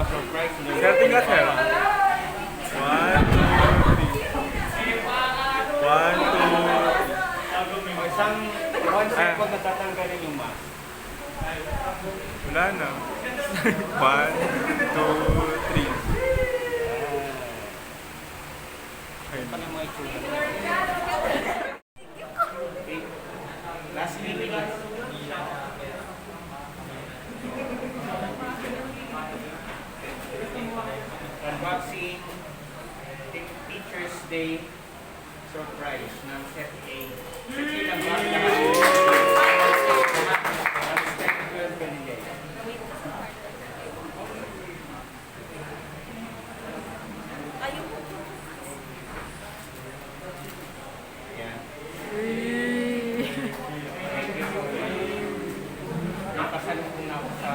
Starting ka, sir. 1, 2, 3. 1, 2, 3. Isang 1 second na tatanggalin yung mask. Wala na. 1, 2, 3. Ano yung mga itsura? Last minute. Unboxing Teacher's Day surprise ng Set A. Set A lang ba? GALILEO. Yan. Nakasalubong na ako sa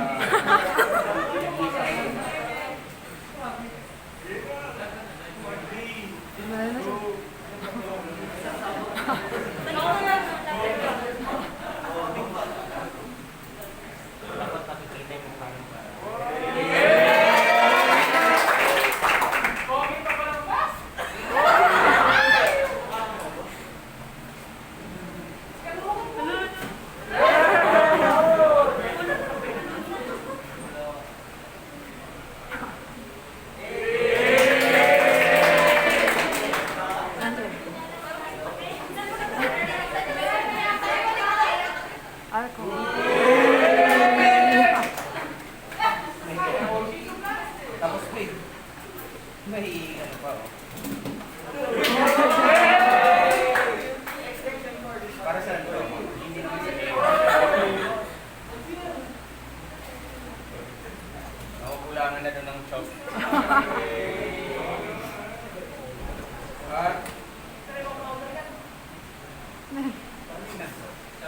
tapos may ano pa para sa ano nakukulangan na doon ng chop.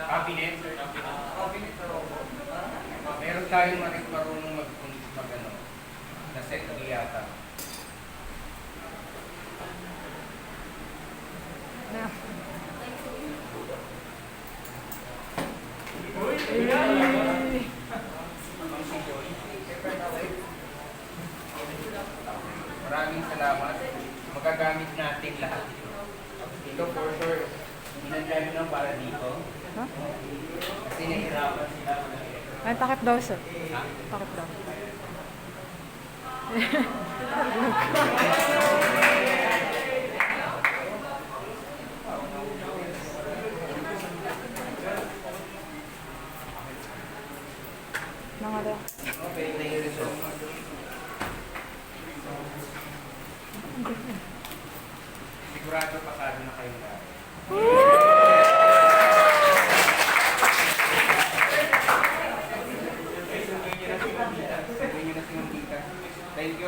Cabinet. Meron tayong marunong mag-ano na set na yata. Maraming salamat. Magagamit natin lahat ito. Ito for sure. Inandami lang para dito. Huh? Kasi nahirapan sila. Ay, takip daw, sir. Ha? Takip daw. Nangalaya. Okay, thank you so much. Sigurado pasado na kayo lahat. Thank you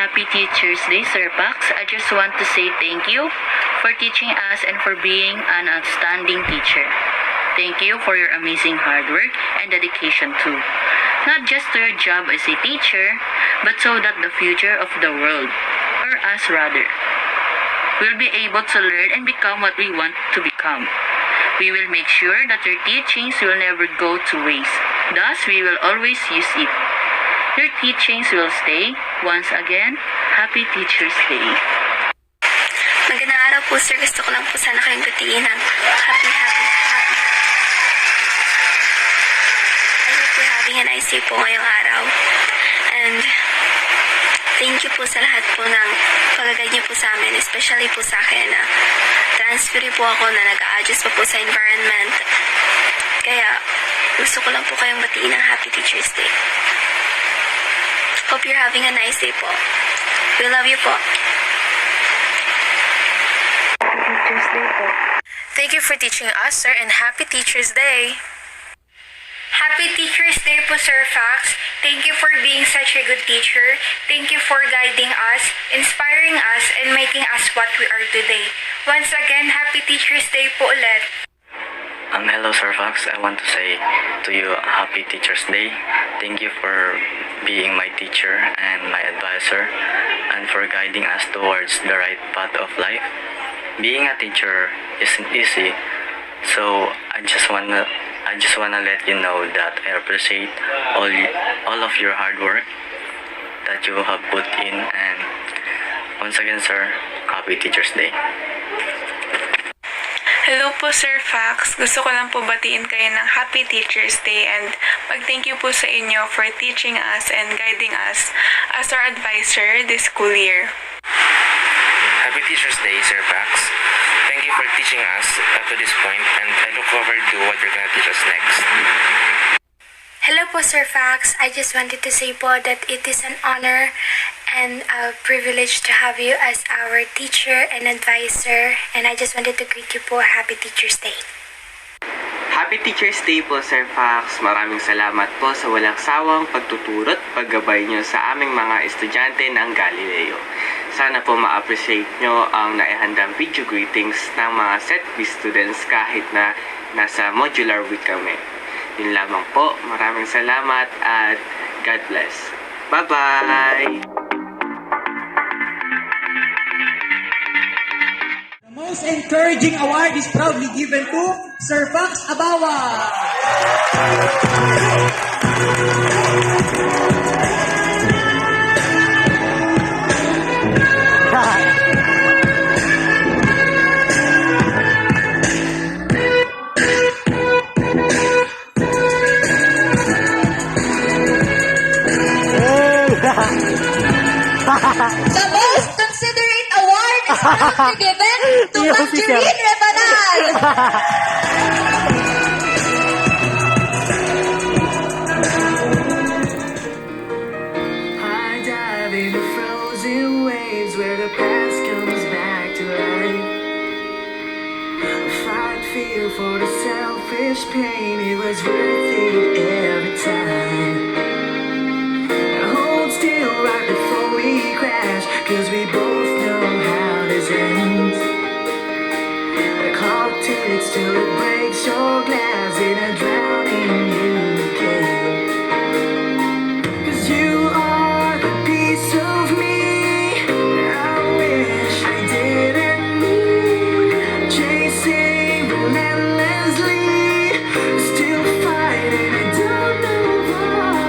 Happy Teacher's Day, Sir Phax. I just want to say thank you for teaching us and for being an outstanding teacher. Thank you for your amazing hard work and dedication too. Not just to your job as a teacher, but so that the future of the world, or us rather, will be able to learn and become what we want to become. We will make sure that your teachings will never go to waste. Thus, we will always use it. Your teachings will stay. Once again, Happy Teacher's Day. Magandang araw po, sir. Gusto ko lang po sana kayong batiin ng happy. I hope you're having a nice day po ngayong araw. And thank you po sa lahat po ng pag-guide niyo po sa amin, especially po sa akin na transfer po ako na nag-a-adjust pa po sa environment. Kaya gusto ko lang po kayong batiin ng Happy Teacher's Day. Hope you're having a nice day po. We love you po. Teacher's Day po. Thank you for teaching us, sir, and Happy Teacher's Day. Happy Teacher's Day po, Sir Phax. Thank you for being such a good teacher. Thank you for guiding us, inspiring us, and making us what we are today. Once again, Happy Teacher's Day po ulit. Hello, Sir Phax. I want to say to you Happy Teacher's Day. Thank you for being my teacher and my advisor and for guiding us towards the right path of life. Being a teacher isn't easy, so I just wanna let you know that I appreciate all of your hard work that you have put in, and once again, sir, Happy Teacher's Day. Hello po, Sir Phax. Gusto ko lang po batiin kayo ng Happy Teacher's Day and mag-thank you po sa inyo for teaching us and guiding us as our advisor this school year. Happy Teacher's Day, Sir Phax. Thank you for teaching us up to this point, and I look forward to what you're gonna teach us next. Hello po, Sir Phax. I just wanted to say po that it is an honor and a privilege to have you as our teacher and advisor. And I just wanted to greet you po a Happy Teacher's Day. Happy Teacher's Day po, Sir Phax. Maraming salamat po sa walang sawang pagtuturo at paggabay nyo sa aming mga estudyante ng Galileo. Sana po ma-appreciate nyo ang naihandang video greetings ng mga Set B students kahit na nasa modular week kami. Yun lamang po. Maraming salamat at God bless. Bye-bye! The most encouraging award is proudly given to Sir Phax Abawa. The most considerate award is proudly given to Marjorie Rebanal. I dive into frozen waves where the past comes back to life. Fight fear for the selfish pain, it was worth it every time. Hold still right before we crash, cause we both know how this ends. The clock ticks till it breaks your glass in a drowning you can. Cause you are the piece of me I wish I didn't need. Chasing relentlessly, still fighting, I don't know why.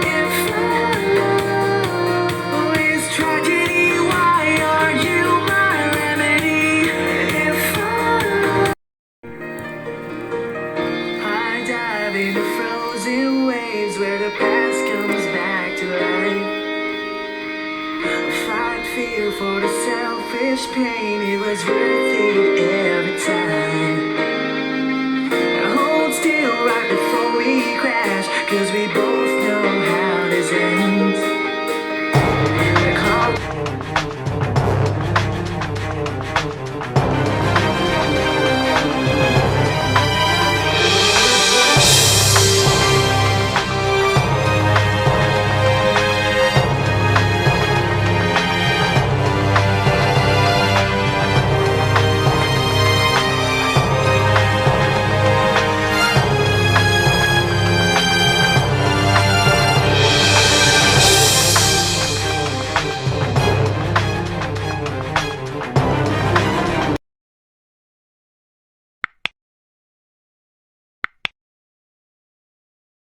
If our love is tragedy, why are you my remedy? If I dive into frozen waves where the past comes back to life. Fight fear for the selfish pain, it was worth it.